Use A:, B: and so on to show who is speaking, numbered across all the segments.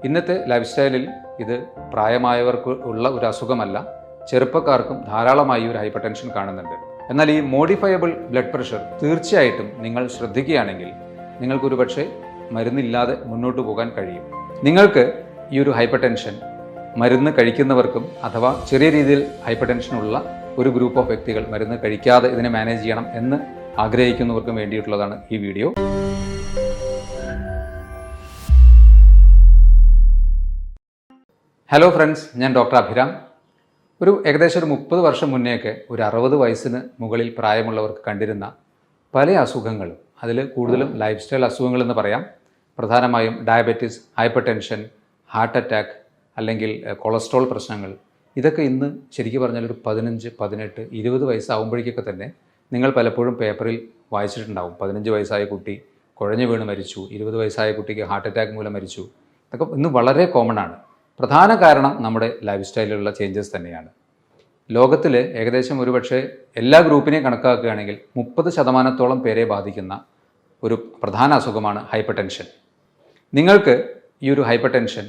A: ഇന്നത്തെ ലൈഫ് സ്റ്റൈലിൽ ഇത് പ്രായമായവർക്ക് ഉള്ള ഒരു അസുഖമല്ല, ചെറുപ്പക്കാർക്കും ധാരാളമായി ഒരു ഹൈപ്പർ ടെൻഷൻ കാണുന്നുണ്ട്. എന്നാൽ ഈ മോഡിഫയബിൾ ബ്ലഡ് പ്രഷർ തീർച്ചയായിട്ടും നിങ്ങൾ ശ്രദ്ധിക്കുകയാണെങ്കിൽ നിങ്ങൾക്കൊരു പക്ഷേ മരുന്നില്ലാതെ മുന്നോട്ട് പോകാൻ കഴിയും. നിങ്ങൾക്ക് ഈ ഒരു ഹൈപ്പർ ടെൻഷൻ മരുന്ന് കഴിക്കുന്നവർക്കും അഥവാ ചെറിയ രീതിയിൽ ഹൈപ്പർ ടെൻഷനുള്ള ഒരു ഗ്രൂപ്പ് ഓഫ് വ്യക്തികൾ മരുന്ന് കഴിക്കാതെ ഇതിനെ മാനേജ് ചെയ്യണം എന്ന് ആഗ്രഹിക്കുന്നവർക്കും വേണ്ടിയിട്ടുള്ളതാണ് ഈ വീഡിയോ. ഹലോ ഫ്രണ്ട്സ്, ഞാൻ ഡോക്ടർ അഭിരാം. ഏകദേശം ഒരു 30 വർഷം മുന്നേയൊക്കെ ഒരു 60 വയസ്സിന് മുകളിൽ പ്രായമുള്ളവർക്ക് കണ്ടിരുന്ന പല അസുഖങ്ങളും, അതിൽ കൂടുതലും ലൈഫ് സ്റ്റൈൽ അസുഖങ്ങളെന്ന് പറയാം. പ്രധാനമായും diabetes, hyper tension, heart attack അല്ലെങ്കിൽ കൊളസ്ട്രോൾ പ്രശ്നങ്ങൾ, ഇതൊക്കെ ഇന്ന് ശരിക്കും പറഞ്ഞാൽ ഒരു 15, 18, 20 വയസ്സാകുമ്പോഴേക്കൊക്കെ തന്നെ നിങ്ങൾ പലപ്പോഴും പേപ്പറിൽ വായിച്ചിട്ടുണ്ടാവും. 15 വയസ്സായ കുട്ടി കുഴഞ്ഞു വീണ് മരിച്ചു, 20 വയസ്സായ കുട്ടിക്ക് ഹാർട്ട് അറ്റാക്ക് മൂലം മരിച്ചു. ഇതൊക്കെ ഇന്ന് വളരെ കോമൺ ആണ്. പ്രധാന കാരണം നമ്മുടെ ലൈഫ് സ്റ്റൈലിലുള്ള ചേഞ്ചസ് തന്നെയാണ്. ലോകത്തിൽ ഏകദേശം ഒരുപക്ഷെ എല്ലാ ഗ്രൂപ്പിനെയും കണക്കാക്കുകയാണെങ്കിൽ 30% പേരെ ബാധിക്കുന്ന ഒരു പ്രധാന അസുഖമാണ് ഹൈപ്പർ ടെൻഷൻ. നിങ്ങൾക്ക് ഈ ഒരു ഹൈപ്പർ ടെൻഷൻ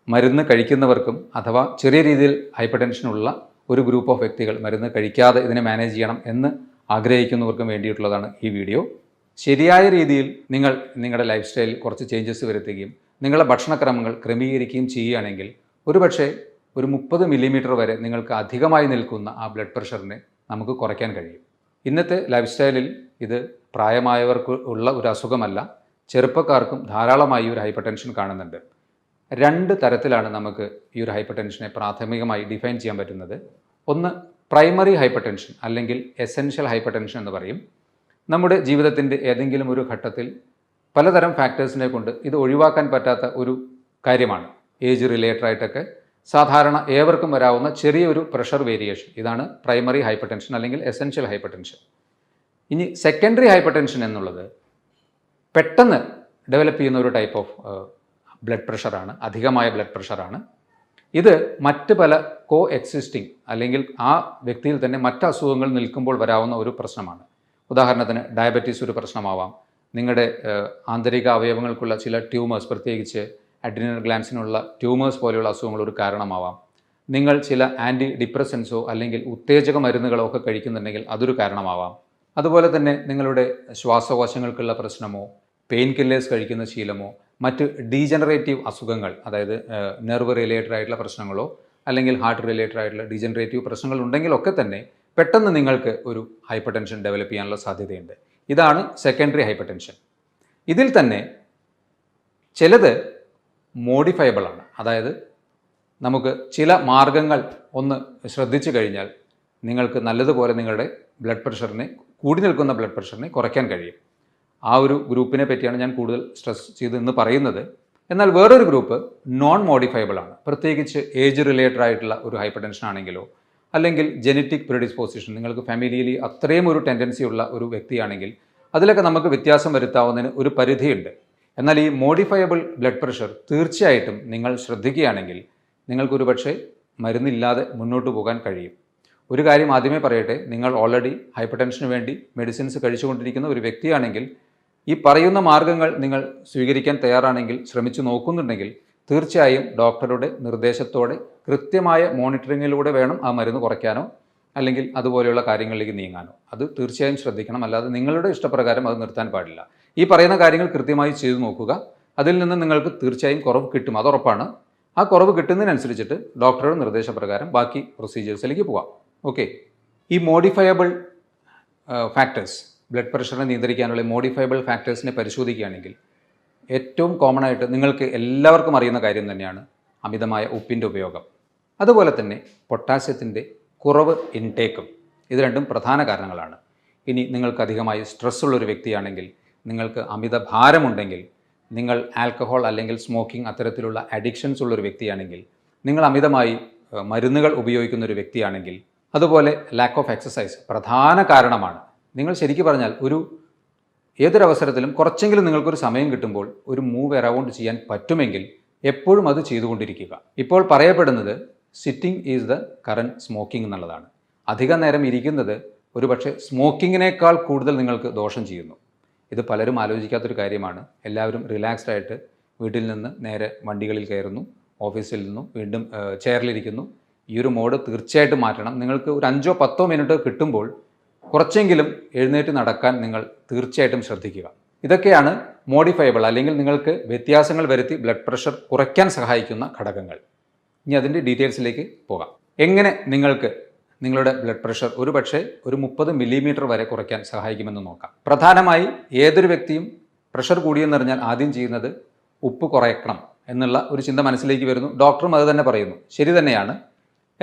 A: മരുന്ന് കഴിക്കുന്നവർക്കും അഥവാ ചെറിയ രീതിയിൽ ഹൈപ്പർ ടെൻഷനുള്ള ഒരു ഗ്രൂപ്പ് ഓഫ് വ്യക്തികൾ മരുന്ന് കഴിക്കാതെ ഇതിനെ മാനേജ് ചെയ്യണം എന്ന് ആഗ്രഹിക്കുന്നവർക്കും വേണ്ടിയിട്ടുള്ളതാണ് ഈ വീഡിയോ. ശരിയായ രീതിയിൽ നിങ്ങൾ നിങ്ങളുടെ ലൈഫ് സ്റ്റൈലിൽ കുറച്ച് ചേഞ്ചസ് വരുത്തുകയും നിങ്ങളുടെ ഭക്ഷണക്രമങ്ങൾ ക്രമീകരിക്കുകയും ചെയ്യുകയാണെങ്കിൽ ഒരുപക്ഷെ ഒരു 30 മില്ലിമീറ്റർ വരെ നിങ്ങൾക്ക് അധികമായി നിൽക്കുന്ന ആ ബ്ലഡ് പ്രഷറിനെ നമുക്ക് കുറയ്ക്കാൻ കഴിയും. ഇന്നത്തെ ലൈഫ് സ്റ്റൈലിൽ ഇത് പ്രായമായവർക്ക് ഉള്ള ഒരു അസുഖമല്ല, ചെറുപ്പക്കാർക്കും ധാരാളമായി ഒരു ഹൈപ്പർ ടെൻഷൻ കാണുന്നുണ്ട്. 2 തരത്തിലാണ് നമുക്ക് ഈ ഒരു ഹൈപ്പർ ടെൻഷനെ പ്രാഥമികമായി ഡിഫൈൻ ചെയ്യാൻ പറ്റുന്നത്. ഒന്ന് പ്രൈമറി ഹൈപ്പർ ടെൻഷൻ അല്ലെങ്കിൽ എസെൻഷ്യൽ ഹൈപ്പർ ടെൻഷൻ എന്ന് പറയും. നമ്മുടെ ജീവിതത്തിൻ്റെ ഏതെങ്കിലും ഒരു ഘട്ടത്തിൽ പലതരം ഫാക്ടേഴ്സിനെ കൊണ്ട് ഇത് ഒഴിവാക്കാൻ പറ്റാത്ത ഒരു കാര്യമാണ്. ഏജ് റിലേറ്റഡ് ആയിട്ടൊക്കെ സാധാരണ ഏവർക്കും വരാവുന്ന ചെറിയൊരു പ്രഷർ വേരിയേഷൻ, ഇതാണ് പ്രൈമറി ഹൈപ്പർ ടെൻഷൻ അല്ലെങ്കിൽ എസെൻഷ്യൽ ഹൈപ്പർ ടെൻഷൻ. ഇനി സെക്കൻഡറി ഹൈപ്പർ ടെൻഷൻ എന്നുള്ളത് പെട്ടെന്ന് ഡെവലപ്പ് ചെയ്യുന്ന ഒരു ടൈപ്പ് ഓഫ് ബ്ലഡ് പ്രഷറാണ്, അധികമായ ബ്ലഡ് പ്രഷറാണ്. ഇത് മറ്റ് പല കോ എക്സിസ്റ്റിംഗ് അല്ലെങ്കിൽ ആ വ്യക്തിയിൽ തന്നെ മറ്റ് അസുഖങ്ങൾ നിൽക്കുമ്പോൾ വരാവുന്ന ഒരു പ്രശ്നമാണ്. ഉദാഹരണത്തിന് ഡയബറ്റീസ് ഒരു പ്രശ്നമാവാം, നിങ്ങളുടെ ആന്തരിക അവയവങ്ങൾക്കുള്ള ചില ട്യൂമേഴ്സ്, പ്രത്യേകിച്ച് അഡ്രിനൽ ഗ്ലാൻസിനുള്ള ട്യൂമേഴ്സ് പോലെയുള്ള അസുഖങ്ങൾ ഒരു കാരണമാവാം, നിങ്ങൾ ചില ആൻറ്റി ഡിപ്രസൻസോ അല്ലെങ്കിൽ ഉത്തേജക മരുന്നുകളോ ഒക്കെ കഴിക്കുന്നുണ്ടെങ്കിൽ അതൊരു കാരണമാവാം. അതുപോലെ തന്നെ നിങ്ങളുടെ ശ്വാസകോശങ്ങൾക്കുള്ള പ്രശ്നമോ പെയിൻ കില്ലേഴ്സ് കഴിക്കുന്ന ശീലമോ മറ്റ് ഡീജനറേറ്റീവ് അസുഖങ്ങൾ, അതായത് നെർവ് റിലേറ്റഡ് ആയിട്ടുള്ള പ്രശ്നങ്ങളോ അല്ലെങ്കിൽ ഹാർട്ട് റിലേറ്റഡ് ആയിട്ടുള്ള ഡീജനറേറ്റീവ് പ്രശ്നങ്ങൾ ഉണ്ടെങ്കിലൊക്കെ തന്നെ പെട്ടെന്ന് നിങ്ങൾക്ക് ഒരു ഹൈപ്പർ ടെൻഷൻ ഡെവലപ്പ് ചെയ്യാനുള്ള സാധ്യതയുണ്ട്. ഇതാണ് സെക്കൻഡറി ഹൈപ്പർ ടെൻഷൻ. ഇതിൽ തന്നെ ചിലത് മോഡിഫയബിൾ ആണ്, അതായത് നമുക്ക് ചില മാർഗങ്ങൾ ഒന്ന് ശ്രദ്ധിച്ചു കഴിഞ്ഞാൽ നിങ്ങൾക്ക് നല്ലതുപോലെ നിങ്ങളുടെ ബ്ലഡ് പ്രഷറിനെ, കൂടി നിൽക്കുന്ന ബ്ലഡ് പ്രഷറിനെ കുറയ്ക്കാൻ കഴിയും. ആ ഒരു ഗ്രൂപ്പിനെ പറ്റിയാണ് ഞാൻ കൂടുതൽ സ്ട്രെസ് ചെയ്ത് ഇന്ന് പറയുന്നത്. എന്നാൽ വേറൊരു ഗ്രൂപ്പ് നോൺ മോഡിഫയബിൾ ആണ്. പ്രത്യേകിച്ച് ഏജ് റിലേറ്റഡ് ആയിട്ടുള്ള ഒരു ഹൈപ്പർ ടെൻഷൻ ആണെങ്കിലോ അല്ലെങ്കിൽ ജെനറ്റിക് പ്രിഡിസ്പോസിഷൻ, നിങ്ങൾക്ക് ഫാമിലിയിൽ അത്രയും ഒരു ടെൻഡൻസി ഉള്ള ഒരു വ്യക്തിയാണെങ്കിൽ അതിലൊക്കെ നമുക്ക് വ്യത്യാസം വരുത്താവുന്നതിന് ഒരു പരിധിയുണ്ട്. എന്നാൽ ഈ മോഡിഫയബിൾ ബ്ലഡ് പ്രഷർ തീർച്ചയായിട്ടും നിങ്ങൾ ശ്രദ്ധിക്കുകയാണെങ്കിൽ നിങ്ങൾക്കൊരു പക്ഷേ മരുന്നില്ലാതെ മുന്നോട്ട് പോകാൻ കഴിയും. ഒരു കാര്യം ആദ്യമേ പറയട്ടെ, നിങ്ങൾ ഓൾറെഡി ഹൈപ്പർ ടെൻഷന് വേണ്ടി മെഡിസിൻസ് കഴിച്ചുകൊണ്ടിരിക്കുന്ന ഒരു വ്യക്തിയാണെങ്കിൽ ഈ പറയുന്ന മാർഗ്ഗങ്ങൾ നിങ്ങൾ സ്വീകരിക്കാൻ തയ്യാറാണെങ്കിൽ, ശ്രമിച്ചു നോക്കുന്നുണ്ടെങ്കിൽ തീർച്ചയായും ഡോക്ടറുടെ നിർദ്ദേശത്തോടെ കൃത്യമായ മോണിറ്ററിങ്ങിലൂടെ വേണം ആ മരുന്ന് കുറയ്ക്കാനോ അല്ലെങ്കിൽ അതുപോലെയുള്ള കാര്യങ്ങളിലേക്ക് നീങ്ങാനോ. അത് തീർച്ചയായും ശ്രദ്ധിക്കണം. അല്ലാതെ നിങ്ങളുടെ ഇഷ്ടപ്രകാരം അത് നിർത്താൻ പാടില്ല. ഈ പറയുന്ന കാര്യങ്ങൾ കൃത്യമായി ചെയ്തു നോക്കുക. അതിൽ നിന്ന് നിങ്ങൾക്ക് തീർച്ചയായും കുറവ് കിട്ടും, അതുറപ്പാണ്. ആ കുറവ് കിട്ടുന്നതിനനുസരിച്ചിട്ട് ഡോക്ടറുടെ നിർദ്ദേശപ്രകാരം ബാക്കി പ്രൊസീജിയേഴ്സിലേക്ക് പോകാം. ഓക്കെ, ഈ മോഡിഫയബിൾ ഫാക്ടേഴ്സ്, ബ്ലഡ് പ്രഷറിനെ നിയന്ത്രിക്കാനുള്ള മോഡിഫയബിൾ ഫാക്ടേഴ്സിനെ പരിശോധിക്കുകയാണെങ്കിൽ ഏറ്റവും കോമൺ ആയിട്ട് നിങ്ങൾക്ക് എല്ലാവർക്കും അറിയുന്ന കാര്യം തന്നെയാണ് അമിതമായ ഉപ്പിൻ്റെ ഉപയോഗം. അതുപോലെ തന്നെ പൊട്ടാസ്യത്തിൻ്റെ കുറവ് ഇൻടേക്കും. ഇത് രണ്ടും പ്രധാന കാരണങ്ങളാണ്. ഇനി നിങ്ങൾക്ക് അധികമായി സ്ട്രെസ്സുള്ളൊരു വ്യക്തിയാണെങ്കിൽ, നിങ്ങൾക്ക് അമിത ഭാരമുണ്ടെങ്കിൽ, നിങ്ങൾ ആൽക്കഹോൾ അല്ലെങ്കിൽ സ്മോക്കിംഗ് അത്തരത്തിലുള്ള അഡിക്ഷൻസ് ഉള്ളൊരു വ്യക്തിയാണെങ്കിൽ, നിങ്ങൾ അമിതമായി മരുന്നുകൾ ഉപയോഗിക്കുന്ന ഒരു വ്യക്തിയാണെങ്കിൽ, അതുപോലെ ലാക്ക് ഓഫ് എക്സസൈസ് പ്രധാന കാരണമാണ്. നിങ്ങൾ ശരിക്കും പറഞ്ഞാൽ ഏതൊരവസരത്തിലും കുറച്ചെങ്കിലും നിങ്ങൾക്കൊരു സമയം കിട്ടുമ്പോൾ ഒരു മൂവ് അറൗണ്ട് ചെയ്യാൻ പറ്റുമെങ്കിൽ എപ്പോഴും അത് ചെയ്തുകൊണ്ടിരിക്കുക. ഇപ്പോൾ പറയപ്പെടുന്നത് sitting is the current smoking എന്നുള്ളതാണ്. അധിക നേരം ഇരിക്കുന്നത് ഒരു പക്ഷേ സ്മോക്കിങ്ങിനേക്കാൾ കൂടുതൽ നിങ്ങൾക്ക് ദോഷം ചെയ്യുന്നു. ഇത് പലരും ആലോചിക്കാത്തൊരു കാര്യമാണ്. എല്ലാവരും റിലാക്സ്ഡ് ആയിട്ട് വീട്ടിൽ നിന്ന് നേരെ വണ്ടികളിൽ കയറുന്നു, ഓഫീസിൽ നിന്നും വീണ്ടും ചെയറിലിരിക്കുന്നു. ഈ ഒരു മോഡ് തീർച്ചയായിട്ടും മാറ്റണം. നിങ്ങൾക്ക് ഒരു 5-10 മിനിറ്റ് കിട്ടുമ്പോൾ കുറച്ചെങ്കിലും എഴുന്നേറ്റ് നടക്കാൻ നിങ്ങൾ തീർച്ചയായിട്ടും ശ്രദ്ധിക്കുക. ഇതൊക്കെയാണ് മോഡിഫയബിൾ അല്ലെങ്കിൽ നിങ്ങൾക്ക് വ്യത്യാസങ്ങൾ വരുത്തി ബ്ലഡ് പ്രഷർ കുറയ്ക്കാൻ സഹായിക്കുന്ന ഘടകങ്ങൾ. ഇനി അതിൻ്റെ ഡീറ്റെയിൽസിലേക്ക് പോകാം. എങ്ങനെ നിങ്ങൾക്ക് നിങ്ങളുടെ ബ്ലഡ് പ്രഷർ ഒരു 30 മില്ലിമീറ്റർ വരെ കുറയ്ക്കാൻ സഹായിക്കുമെന്ന് നോക്കാം. പ്രധാനമായി ഏതൊരു വ്യക്തിയും പ്രഷർ കൂടിയെന്നറിഞ്ഞാൽ ആദ്യം ചെയ്യുന്നത് ഉപ്പ് കുറയ്ക്കണം എന്നുള്ള ഒരു ചിന്ത മനസ്സിലേക്ക് വരുന്നു. ഡോക്ടറും അത് തന്നെ പറയുന്നു. ശരി തന്നെയാണ്.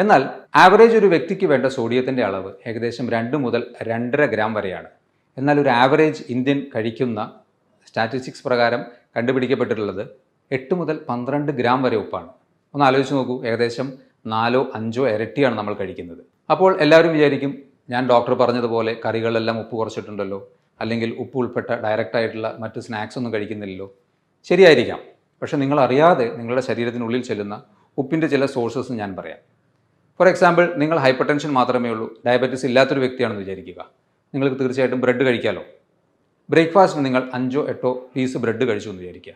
A: എന്നാൽ ആവറേജ് ഒരു വ്യക്തിക്ക് വേണ്ട സോഡിയത്തിൻ്റെ അളവ് ഏകദേശം 2 മുതൽ 2.5 ഗ്രാം വരെയാണ്. എന്നാൽ ഒരു ആവറേജ് ഇന്ത്യൻ കഴിക്കുന്ന സ്റ്റാറ്റിസ്റ്റിക്സ് പ്രകാരം കണ്ടുപിടിക്കപ്പെട്ടിട്ടുള്ളത് 8 മുതൽ 12 ഗ്രാം വരെ ഉപ്പാണ്. ഒന്ന് ആലോചിച്ച് നോക്കൂ, ഏകദേശം 4-5 ഇരട്ടിയാണ് നമ്മൾ കഴിക്കുന്നത്. അപ്പോൾ എല്ലാവരും വിചാരിക്കും, ഞാൻ ഡോക്ടർ പറഞ്ഞതുപോലെ കറികളെല്ലാം ഉപ്പ് കുറച്ചിട്ടുണ്ടല്ലോ, അല്ലെങ്കിൽ ഉപ്പ് ഉൾപ്പെട്ട ഡയറക്റ്റായിട്ടുള്ള മറ്റ് സ്നാക്സ് ഒന്നും കഴിക്കുന്നില്ലല്ലോ. ശരിയായിരിക്കാം. പക്ഷേ നിങ്ങൾ അറിയാതെ നിങ്ങളുടെ ശരീരത്തിനുള്ളിൽ ചെല്ലുന്ന ഉപ്പിൻ്റെ ചില സോഴ്സസ് ഞാൻ പറയാം. ഫോർ എക്സാമ്പിൾ, നിങ്ങൾ ഹൈപ്പർ ടെൻഷൻ മാത്രമേ ഉള്ളൂ, ഡയബറ്റീസ് ഇല്ലാത്തൊരു വ്യക്തിയാണെന്ന് വിചാരിക്കുക. നിങ്ങൾക്ക് തീർച്ചയായിട്ടും ബ്രെഡ് കഴിക്കാമല്ലോ. ബ്രേക്ക്ഫാസ്റ്റിന് നിങ്ങൾ 5-8 പീസ് ബ്രെഡ് കഴിച്ചു എന്ന് വിചാരിക്കുക.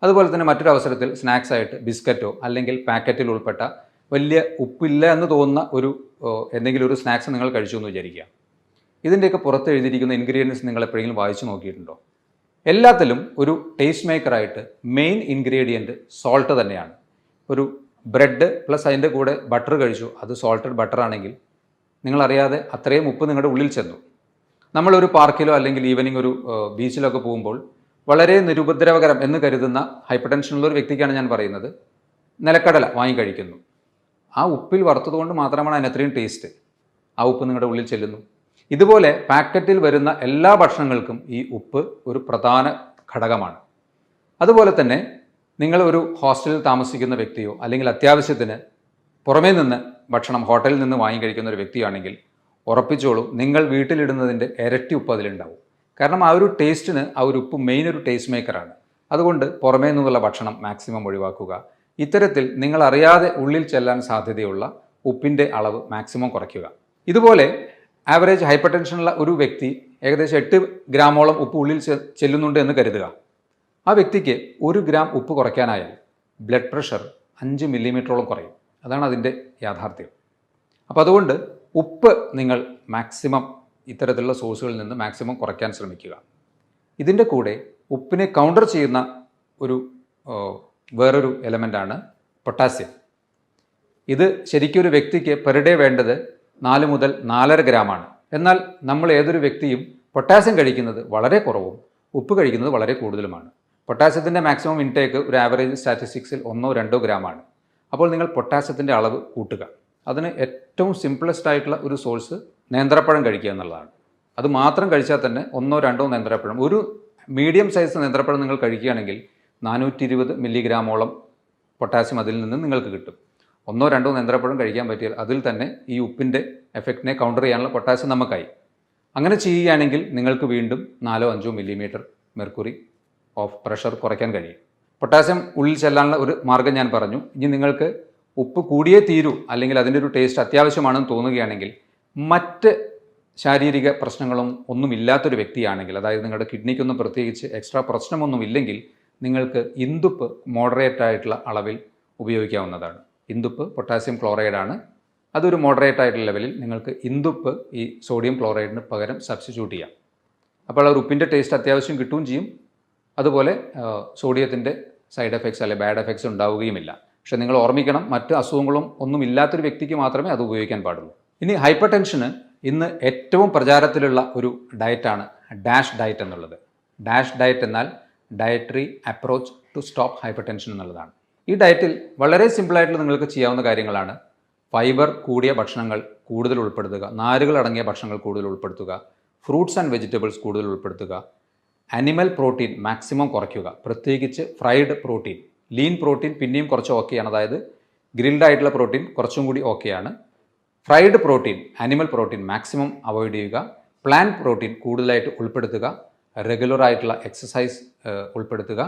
A: അതുപോലെ തന്നെ മറ്റൊരു അവസരത്തിൽ സ്നാക്സ് ആയിട്ട് ബിസ്ക്കറ്റോ അല്ലെങ്കിൽ പാക്കറ്റിൽ ഉൾപ്പെട്ട വലിയ ഉപ്പില്ല എന്ന് തോന്നുന്ന എന്തെങ്കിലും ഒരു സ്നാക്സ് നിങ്ങൾ കഴിച്ചു എന്ന് വിചാരിക്കുക. ഇതിൻ്റെയൊക്കെ പുറത്ത് എഴുതിയിരിക്കുന്ന ഇൻഗ്രീഡിയൻസ് നിങ്ങൾ എപ്പോഴെങ്കിലും വായിച്ചു നോക്കിയിട്ടുണ്ടോ? എല്ലാത്തിലും ഒരു ടേസ്റ്റ് മേക്കറായിട്ട് മെയിൻ ഇൻഗ്രീഡിയൻറ്റ് സോൾട്ട് തന്നെയാണ്. ഒരു ബ്രെഡ് പ്ലസ് അതിൻ്റെ കൂടെ ബട്ടർ കഴിച്ചു, അത് സോൾട്ടഡ് ബട്ടർ ആണെങ്കിൽ നിങ്ങളറിയാതെ അത്രയും ഉപ്പ് നിങ്ങളുടെ ഉള്ളിൽ ചെന്നു. നമ്മളൊരു പാർക്കിലോ അല്ലെങ്കിൽ ഈവനിങ് ഒരു ബീച്ചിലൊക്കെ പോകുമ്പോൾ വളരെ നിരുപദ്രവകരം എന്ന് കരുതുന്ന ഹൈപ്പർ ടെൻഷനുള്ള ഒരു വ്യക്തിക്കാണ് ഞാൻ പറയുന്നത്, നിലക്കടല വാങ്ങി കഴിക്കുന്നു. ആ ഉപ്പിൽ വറുത്തതുകൊണ്ട് മാത്രമാണ് അതിന് അത്രയും ടേസ്റ്റ്. ആ ഉപ്പ് നിങ്ങളുടെ ഉള്ളിൽ ചെല്ലുന്നു. ഇതുപോലെ പാക്കറ്റിൽ വരുന്ന എല്ലാ ഭക്ഷണങ്ങൾക്കും ഈ ഉപ്പ് ഒരു പ്രധാന ഘടകമാണ്. അതുപോലെ തന്നെ നിങ്ങൾ ഒരു ഹോസ്റ്റലിൽ താമസിക്കുന്ന വ്യക്തിയോ അല്ലെങ്കിൽ അത്യാവശ്യത്തിന് പുറമേ നിന്ന് ഭക്ഷണം ഹോട്ടലിൽ നിന്ന് വാങ്ങി കഴിക്കുന്ന ഒരു വ്യക്തിയാണെങ്കിൽ ഉറപ്പിച്ചോളൂ, നിങ്ങൾ വീട്ടിലിടുന്നതിൻ്റെ ഇരട്ടി ഉപ്പ് അതിലുണ്ടാവും. കാരണം ആ ഒരു ടേസ്റ്റിന് ആ ഒരു ഉപ്പ് മെയിൻ ഒരു ടേസ്റ്റ് മേക്കറാണ്. അതുകൊണ്ട് പുറമേ നിന്നുള്ള ഭക്ഷണം മാക്സിമം ഒഴിവാക്കുക. ഇത്തരത്തിൽ നിങ്ങൾ അറിയാതെ ഉള്ളിൽ ചെല്ലാൻ സാധ്യതയുള്ള ഉപ്പിൻ്റെ അളവ് മാക്സിമം കുറയ്ക്കുക. ഇതുപോലെ ആവറേജ് ഹൈപ്പർ ടെൻഷനുള്ള ഒരു വ്യക്തി ഏകദേശം 8 ഗ്രാമോളം ഉപ്പ് ഉള്ളിൽ ചെല്ലുന്നുണ്ട് എന്ന് കരുതുക. ആ വ്യക്തിക്ക് 1 ഗ്രാം ഉപ്പ് കുറയ്ക്കാനായാൽ ബ്ലഡ് പ്രഷർ 5 മില്ലിമീറ്ററോളം കുറയും. അതാണ് അതിൻ്റെ യാഥാർത്ഥ്യം. അപ്പോൾ അതുകൊണ്ട് ഉപ്പ് നിങ്ങൾ മാക്സിമം ഇത്തരത്തിലുള്ള സോഴ്സുകളിൽ നിന്ന് മാക്സിമം കുറയ്ക്കാൻ ശ്രമിക്കുക. ഇതിൻ്റെ കൂടെ ഉപ്പിനെ കൗണ്ടർ ചെയ്യുന്ന വേറൊരു എലമെൻ്റാണ് പൊട്ടാസ്യം. ഇത് ശരിക്കും ഒരു വ്യക്തിക്ക് പെർ ഡേ വേണ്ടത് 4 മുതൽ 4.5 ഗ്രാമാണ്. എന്നാൽ നമ്മൾ ഏതൊരു വ്യക്തിയും പൊട്ടാസ്യം കഴിക്കുന്നത് വളരെ കുറവും ഉപ്പ് കഴിക്കുന്നത് വളരെ കൂടുതലുമാണ്. പൊട്ടാസ്യത്തിൻ്റെ മാക്സിമം ഇൻടേക്ക് ഒരു ആവറേജ് സ്റ്റാറ്റിസ്റ്റിക്സിൽ 1-2 ഗ്രാമാണ്. അപ്പോൾ നിങ്ങൾ പൊട്ടാസ്യത്തിൻ്റെ അളവ് കൂട്ടുക. അതിന് ഏറ്റവും സിംപിളസ്റ്റ് ആയിട്ടുള്ള ഒരു സോഴ്സ് നേന്ത്രപ്പഴം കഴിക്കുക എന്നുള്ളതാണ്. അത് മാത്രം കഴിച്ചാൽ തന്നെ 1-2 നേന്ത്രപ്പഴം, ഒരു മീഡിയം സൈസ് നേന്ത്രപ്പഴം നിങ്ങൾ കഴിക്കുകയാണെങ്കിൽ 420 മില്ലിഗ്രാമോളം പൊട്ടാസ്യം അതിൽ നിന്ന് നിങ്ങൾക്ക് കിട്ടും. 1-2 നേന്ത്രപ്പഴം കഴിക്കാൻ പറ്റിയാൽ അതിൽ തന്നെ ഈ ഉപ്പിൻ്റെ എഫക്റ്റിനെ കൗണ്ടർ ചെയ്യാനുള്ള പൊട്ടാസ്യം നമുക്കായി. അങ്ങനെ ചെയ്യുകയാണെങ്കിൽ നിങ്ങൾക്ക് വീണ്ടും 4-5 മില്ലിമീറ്റർ മെർക്കുറി ഓഫ് പ്രഷർ കുറയ്ക്കാൻ കഴിയും. പൊട്ടാസ്യം ഉള്ളിൽ ചെല്ലാനുള്ള ഒരു മാർഗ്ഗം ഞാൻ പറഞ്ഞു. ഇനി നിങ്ങൾക്ക് ഉപ്പ് കൂടിയേ തീരൂ അല്ലെങ്കിൽ അതിൻ്റെ ഒരു ടേസ്റ്റ് അത്യാവശ്യമാണെന്ന് തോന്നുകയാണെങ്കിൽ മറ്റ് ശാരീരിക പ്രശ്നങ്ങളും ഒന്നുമില്ലാത്തൊരു വ്യക്തിയാണെങ്കിൽ, അതായത് നിങ്ങളുടെ കിഡ്നിക്കൊന്നും പ്രത്യേകിച്ച് എക്സ്ട്രാ പ്രശ്നമൊന്നുമില്ലെങ്കിൽ നിങ്ങൾക്ക് ഇന്ദുപ്പ് മോഡറേറ്റ് ആയിട്ടുള്ള അളവിൽ ഉപയോഗിക്കാവുന്നതാണ്. ഇന്ദുപ്പ് പൊട്ടാസ്യം ക്ലോറൈഡാണ്. അതൊരു മോഡറേറ്റ് ആയിട്ടുള്ള ലെവലിൽ നിങ്ങൾക്ക് ഇന്ദുപ്പ് ഈ സോഡിയം ക്ലോറൈഡിന് പകരം സബ്സ്റ്റിറ്റ്യൂട്ട് ചെയ്യാം. അപ്പോൾ ആ ഉപ്പിൻ്റെ ടേസ്റ്റ് അത്യാവശ്യം കിട്ടുകയും ചെയ്യും. അതുപോലെ സോഡിയത്തിൻ്റെ സൈഡ് എഫക്ട്സ് അല്ലെങ്കിൽ ബാഡ് എഫക്ട്സ് ഉണ്ടാവുകയുമില്ല. പക്ഷേ നിങ്ങൾ ഓർമ്മിക്കണം, മറ്റ് അസുഖങ്ങളും ഒന്നും ഇല്ലാത്തൊരു വ്യക്തിക്ക് മാത്രമേ അത് ഉപയോഗിക്കാൻ പാടുള്ളൂ. ഇനി ഹൈപ്പർ ടെൻഷന് ഇന്ന് ഏറ്റവും പ്രചാരത്തിലുള്ള ഒരു ഡയറ്റാണ് ഡാഷ് ഡയറ്റ് എന്നുള്ളത്. ഡാഷ് ഡയറ്റ് എന്നാൽ dietary approach to stop hypertension എന്നുള്ളതാണ്. ഈ ഡയറ്റിൽ വളരെ സിമ്പിളായിട്ടുള്ള നിങ്ങൾക്ക് ചെയ്യാവുന്ന കാര്യങ്ങളാണ്: ഫൈബർ കൂടിയ ഭക്ഷണങ്ങൾ കൂടുതൽ ഉൾപ്പെടുത്തുക, നാരുകൾ അടങ്ങിയ ഭക്ഷണങ്ങൾ കൂടുതൽ ഉൾപ്പെടുത്തുക, ഫ്രൂട്ട്സ് ആൻഡ് വെജിറ്റബിൾസ് കൂടുതൽ ഉൾപ്പെടുത്തുക, അനിമൽ പ്രോട്ടീൻ മാക്സിമം കുറയ്ക്കുക, പ്രത്യേകിച്ച് ഫ്രൈഡ് പ്രോട്ടീൻ. ലീൻ പ്രോട്ടീൻ പിന്നെയും കുറച്ച് ഓക്കെയാണ്, അതായത് ഗ്രിൽഡ് ആയിട്ടുള്ള പ്രോട്ടീൻ കുറച്ചും കൂടി ഓക്കെയാണ്. Fried protein, animal protein maximum avoid ചെയ്യുക. പ്ലാന്റ് പ്രോട്ടീൻ കൂടുതലായിട്ട് ഉൾപ്പെടുത്തുക. റെഗുലർ ആയിട്ടുള്ള എക്സസൈസ് ഉൾപ്പെടുത്തുക.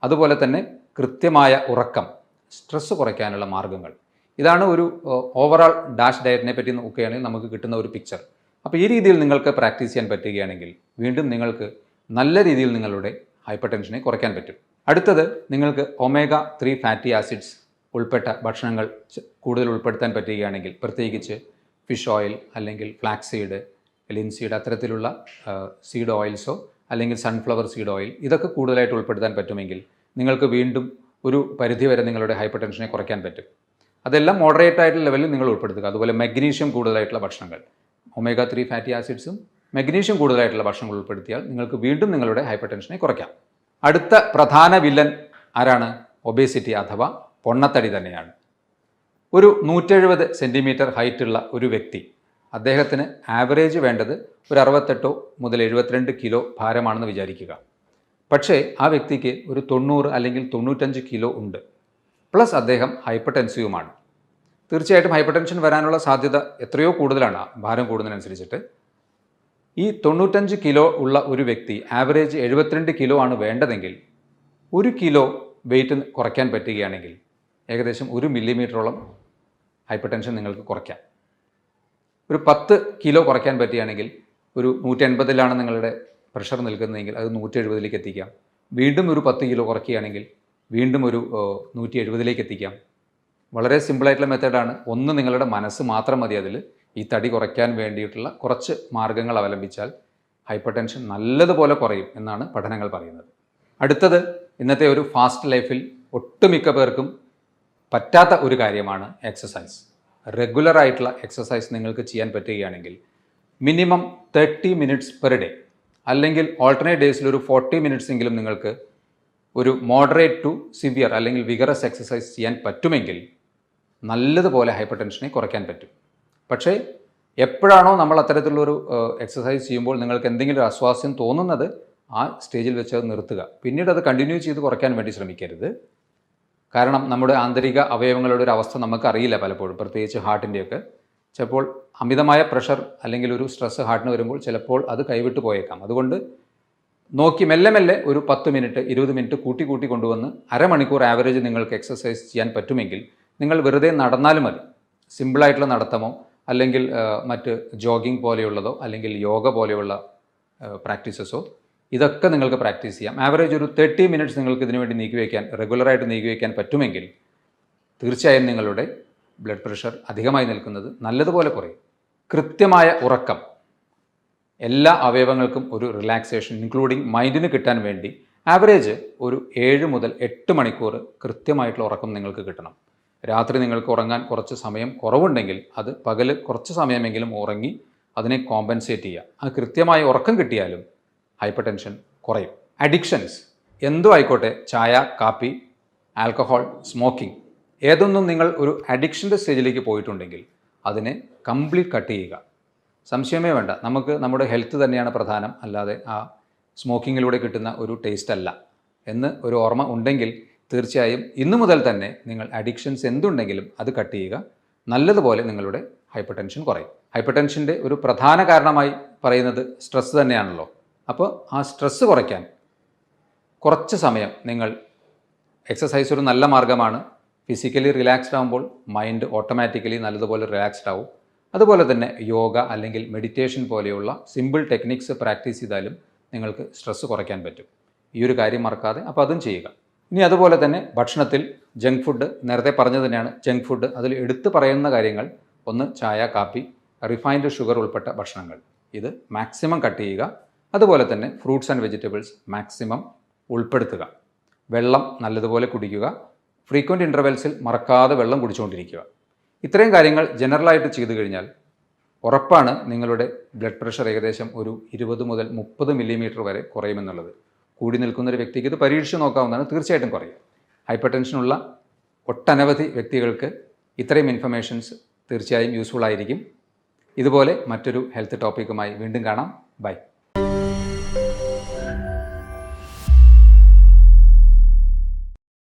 A: അതുപോലെ തന്നെ കൃത്യമായ ഉറക്കം, സ്ട്രെസ്സ് കുറയ്ക്കാനുള്ള മാർഗ്ഗങ്ങൾ. ഇതാണ് ഒരു ഓവറോൾ ഡാഷ് ഡയറ്റിനെ പറ്റി നോക്കുകയാണെങ്കിൽ നമുക്ക് കിട്ടുന്ന ഒരു പിക്ചർ. അപ്പോൾ ഈ രീതിയിൽ നിങ്ങൾക്ക് പ്രാക്ടീസ് ചെയ്യാൻ പറ്റുകയാണെങ്കിൽ വീണ്ടും നിങ്ങൾക്ക് നല്ല രീതിയിൽ നിങ്ങളുടെ ഹൈപ്പർ ടെൻഷനെ കുറയ്ക്കാൻ പറ്റും. അടുത്തത്, നിങ്ങൾക്ക് omega-3 ഫാറ്റി ആസിഡ്സ് ഉൾപ്പെട്ട ഭക്ഷണങ്ങൾ കൂടുതൽ ഉൾപ്പെടുത്താൻ പറ്റുകയാണെങ്കിൽ, പ്രത്യേകിച്ച് ഫിഷ് ഓയിൽ അല്ലെങ്കിൽ ഫ്ലാക്സ് സീഡ്, ലിൻസീഡ്, അത്തരത്തിലുള്ള സീഡ് ഓയിൽസോ അല്ലെങ്കിൽ സൺഫ്ലവർ സീഡ് ഓയിൽ, ഇതൊക്കെ കൂടുതലായിട്ട് ഉൾപ്പെടുത്താൻ പറ്റുമെങ്കിൽ നിങ്ങൾക്ക് വീണ്ടും ഒരു പരിധിവരെ നിങ്ങളുടെ ഹൈപ്പർ ടെൻഷനെ കുറയ്ക്കാൻ പറ്റും. അതെല്ലാം മോഡറേറ്റ് ആയിട്ടുള്ള ലെവലിൽ നിങ്ങൾ ഉൾപ്പെടുത്തുക. അതുപോലെ മഗ്നീഷ്യം കൂടുതലായിട്ടുള്ള ഭക്ഷണങ്ങൾ, omega-3 ഫാറ്റി ആസിഡ്സും മഗ്നീഷ്യം കൂടുതലായിട്ടുള്ള ഭക്ഷണങ്ങൾ ഉൾപ്പെടുത്തിയാൽ നിങ്ങൾക്ക് വീണ്ടും നിങ്ങളുടെ ഹൈപ്പർ ടെൻഷനെ കുറയ്ക്കാം. അടുത്ത പ്രധാന വില്ലൻ ആരാണ്? ഒബേസിറ്റി അഥവാ പൊണ്ണത്തടി തന്നെയാണ്. ഒരു 170 സെൻറ്റിമീറ്റർ ഹൈറ്റുള്ള ഒരു വ്യക്തി, അദ്ദേഹത്തിന് ആവറേജ് വേണ്ടത് ഒരു 68 മുതൽ 72 കിലോ ഭാരമാണെന്ന് വിചാരിക്കുക. പക്ഷേ ആ വ്യക്തിക്ക് ഒരു 90 അല്ലെങ്കിൽ 95 കിലോ ഉണ്ട്. പ്ലസ് അദ്ദേഹം ഹൈപ്പർ ടെൻസീവുമാണ്. തീർച്ചയായിട്ടും ഹൈപ്പർ ടെൻഷൻ വരാനുള്ള സാധ്യത എത്രയോ കൂടുതലാണ് ഭാരം കൂടുന്നതിനനുസരിച്ചിട്ട്. ഈ 95 കിലോ ഉള്ള ഒരു വ്യക്തി ആവറേജ് 72 കിലോ ആണ് വേണ്ടതെങ്കിൽ 1 കിലോ വെയിറ്റ് കുറയ്ക്കാൻ പറ്റുകയാണെങ്കിൽ ഏകദേശം 1 മില്ലിമീറ്ററോളം ഹൈപ്പർ ടെൻഷൻ നിങ്ങൾക്ക് കുറയ്ക്കാം. ഒരു 10 കിലോ കുറയ്ക്കാൻ പറ്റുകയാണെങ്കിൽ, ഒരു 180ലാണ് നിങ്ങളുടെ പ്രഷർ നിൽക്കുന്നതെങ്കിൽ അത് 170ലേക്ക് എത്തിക്കാം. വീണ്ടും ഒരു 10 കിലോ കുറയ്ക്കുകയാണെങ്കിൽ വീണ്ടും ഒരു 170ലേക്ക് എത്തിക്കാം. വളരെ സിമ്പിളായിട്ടുള്ള മെത്തേഡാണ്. ഒന്ന്, നിങ്ങളുടെ മനസ്സ് മാത്രം മതി അതിൽ. ഈ തടി കുറയ്ക്കാൻ വേണ്ടിയിട്ടുള്ള കുറച്ച് മാർഗ്ഗങ്ങൾ അവലംബിച്ചാൽ ഹൈപ്പർ ടെൻഷൻ നല്ലതുപോലെ കുറയും എന്നാണ് പഠനങ്ങൾ പറയുന്നത്. അടുത്തത്, ഇന്നത്തെ ഒരു ഫാസ്റ്റ് ലൈഫിൽ ഒട്ടുമിക്ക പേർക്കും പറ്റാത്ത ഒരു കാര്യമാണ് എക്സസൈസ്. റെഗുലറായിട്ടുള്ള എക്സസൈസ് നിങ്ങൾക്ക് ചെയ്യാൻ പറ്റുകയാണെങ്കിൽ മിനിമം 30 മിനിറ്റ്സ് പെർ ഡേ, അല്ലെങ്കിൽ ഓൾട്ടർനേറ്റ് ഡേയ്സിൽ ഒരു 40 മിനിറ്റ്സ് എങ്കിലും നിങ്ങൾക്ക് ഒരു മോഡറേറ്റ് ടു സിവിയർ അല്ലെങ്കിൽ വിഗറസ് എക്സസൈസ് ചെയ്യാൻ പറ്റുമെങ്കിൽ നല്ലതുപോലെ ഹൈപ്പർ ടെൻഷനെ കുറയ്ക്കാൻ പറ്റും. പക്ഷേ എപ്പോഴാണോ നമ്മൾ അത്തരത്തിലുള്ളൊരു എക്സസൈസ് ചെയ്യുമ്പോൾ നിങ്ങൾക്ക് എന്തെങ്കിലും ഒരു അസ്വാസ്ഥ്യം തോന്നുന്നത്, ആ സ്റ്റേജിൽ വെച്ച് അത് നിർത്തുക. പിന്നീട് അത് കണ്ടിന്യൂ ചെയ്ത് കുറയ്ക്കാൻ വേണ്ടി ശ്രമിക്കരുത്. കാരണം നമ്മുടെ ആന്തരിക അവയവങ്ങളുടെ ഒരു അവസ്ഥ നമുക്കറിയില്ല പലപ്പോഴും, പ്രത്യേകിച്ച് ഹാർട്ടിൻ്റെയൊക്കെ. ചിലപ്പോൾ അമിതമായ പ്രഷർ അല്ലെങ്കിൽ ഒരു സ്ട്രെസ് ഹാർട്ടിന് വരുമ്പോൾ ചിലപ്പോൾ അത് കൈവിട്ട് പോയേക്കാം. അതുകൊണ്ട് നോക്കി മെല്ലെ മെല്ലെ ഒരു 10 മിനിറ്റ് 20 മിനിറ്റ് കൂട്ടി കൊണ്ടുവന്ന് അരമണിക്കൂർ ആവറേജ് നിങ്ങൾക്ക് എക്സസൈസ് ചെയ്യാൻ പറ്റുമെങ്കിൽ നിങ്ങൾ വെറുതെ നടന്നാലും മതി. സിമ്പിളായിട്ടുള്ള നടത്തമോ അല്ലെങ്കിൽ മറ്റ് ജോഗിങ് പോലെയുള്ളതോ അല്ലെങ്കിൽ യോഗ പോലെയുള്ള പ്രാക്ടീസസോ, ഇതൊക്കെ നിങ്ങൾക്ക് പ്രാക്ടീസ് ചെയ്യാം. ആവറേജ് ഒരു 30 മിനിറ്റ്സ് നിങ്ങൾക്ക് ഇതിനു വേണ്ടി റെഗുലറായിട്ട് നീക്കി വയ്ക്കാൻ പറ്റുമെങ്കിൽ തീർച്ചയായും നിങ്ങളുടെ ബ്ലഡ് പ്രഷർ അധികമായി നിൽക്കുന്നത് നല്ലതുപോലെ കുറയും. കൃത്യമായ ഉറക്കം, എല്ലാ അവയവങ്ങൾക്കും ഒരു റിലാക്സേഷൻ ഇൻക്ലൂഡിങ് മൈൻഡിന് കിട്ടാൻ വേണ്ടി ആവറേജ് ഒരു 7 മുതൽ 8 മണിക്കൂർ കൃത്യമായിട്ടുള്ള ഉറക്കം നിങ്ങൾക്ക് കിട്ടണം. രാത്രി നിങ്ങൾക്ക് ഉറങ്ങാൻ കുറച്ച് സമയം കുറവുണ്ടെങ്കിൽ അത് പകൽ കുറച്ച് സമയമെങ്കിലും ഉറങ്ങി അതിനെ കോമ്പൻസേറ്റ് ചെയ്യുക. ആ കൃത്യമായ ഉറക്കം കിട്ടിയാലും ഹൈപ്പർ ടെൻഷൻ കുറയും. അഡിക്ഷൻസ് എന്തോ ആയിക്കോട്ടെ, ചായ, കാപ്പി, ആൽക്കഹോൾ, സ്മോക്കിംഗ്, ഏതൊന്നും നിങ്ങൾ ഒരു അഡിക്ഷൻ്റെ സ്റ്റേജിലേക്ക് പോയിട്ടുണ്ടെങ്കിൽ അതിനെ കംപ്ലീറ്റ് കട്ട് ചെയ്യുക. സംശയമേ വേണ്ട, നമുക്ക് നമ്മുടെ ഹെൽത്ത് തന്നെയാണ് പ്രധാനം, അല്ലാതെ ആ സ്മോക്കിങ്ങിലൂടെ കിട്ടുന്ന ഒരു ടേസ്റ്റ് അല്ല എന്ന് ഒരു ഓർമ്മ ഉണ്ടെങ്കിൽ തീർച്ചയായും ഇന്നു മുതൽ തന്നെ നിങ്ങൾ അഡിക്ഷൻസ് എന്തുണ്ടെങ്കിലും അത് കട്ട് ചെയ്യുക. നല്ലതുപോലെ നിങ്ങളുടെ ഹൈപ്പർ ടെൻഷൻ കുറയും. ഹൈപ്പർ ടെൻഷൻ്റെ ഒരു പ്രധാന കാരണമായി പറയുന്നത് സ്ട്രെസ്സ് തന്നെയാണല്ലോ. അപ്പോൾ ആ സ്ട്രെസ്സ് കുറയ്ക്കാൻ കുറച്ച് സമയം നിങ്ങൾ എക്സസൈസ് ഒരു നല്ല മാർഗ്ഗമാണ്. ഫിസിക്കലി റിലാക്സ്ഡ് ആകുമ്പോൾ മൈൻഡ് ഓട്ടോമാറ്റിക്കലി നല്ലതുപോലെ റിലാക്സ്ഡ് ആവും. അതുപോലെ തന്നെ യോഗ അല്ലെങ്കിൽ മെഡിറ്റേഷൻ പോലെയുള്ള സിമ്പിൾ ടെക്നിക്സ് പ്രാക്ടീസ് ചെയ്താലും നിങ്ങൾക്ക് സ്ട്രെസ്സ് കുറയ്ക്കാൻ പറ്റും. ഈ ഒരു കാര്യം മറക്കാതെ അപ്പോൾ അതും ചെയ്യുക. ഇനി അതുപോലെ തന്നെ ഭക്ഷണത്തിൽ ജങ്ക് ഫുഡ്, നേരത്തെ പറഞ്ഞത് തന്നെയാണ് ജങ്ക് ഫുഡ്. അതിൽ എടുത്തു പറയുന്ന കാര്യങ്ങൾ, ഒന്ന് ചായ, കാപ്പി, റിഫൈൻഡ് ഷുഗർ ഉൾപ്പെട്ട ഭക്ഷണങ്ങൾ, ഇത് മാക്സിമം കട്ട് ചെയ്യുക. അതുപോലെ തന്നെ ഫ്രൂട്ട്സ് ആൻഡ് വെജിറ്റബിൾസ് മാക്സിമം ഉൾപ്പെടുത്തുക. വെള്ളം നല്ലതുപോലെ കുടിക്കുക. ഫ്രീക്വൻറ്റ് ഇൻ്റർവെൽസിൽ മറക്കാതെ വെള്ളം കുടിച്ചുകൊണ്ടിരിക്കുക. ഇത്രയും കാര്യങ്ങൾ ജനറലായിട്ട് ചെയ്തു കഴിഞ്ഞാൽ ഉറപ്പാണ് നിങ്ങളുടെ ബ്ലഡ് പ്രഷർ ഏകദേശം ഒരു 20 മുതൽ 30 മില്ലിമീറ്റർ വരെ കുറയുമെന്നുള്ളത്. കൂടി നിൽക്കുന്നൊരു വ്യക്തിക്ക് ഇത് പരീക്ഷിച്ച് നോക്കാവുന്നതാണ്, തീർച്ചയായിട്ടും കുറയും. ഹൈപ്പർ ടെൻഷനുള്ള ഒട്ടനവധി വ്യക്തികൾക്ക് ഇത്രയും ഇൻഫർമേഷൻസ് തീർച്ചയായും യൂസ്ഫുൾ ആയിരിക്കും. ഇതുപോലെ മറ്റൊരു ഹെൽത്ത് ടോപ്പിക്കുമായി വീണ്ടും കാണാം. ബൈ.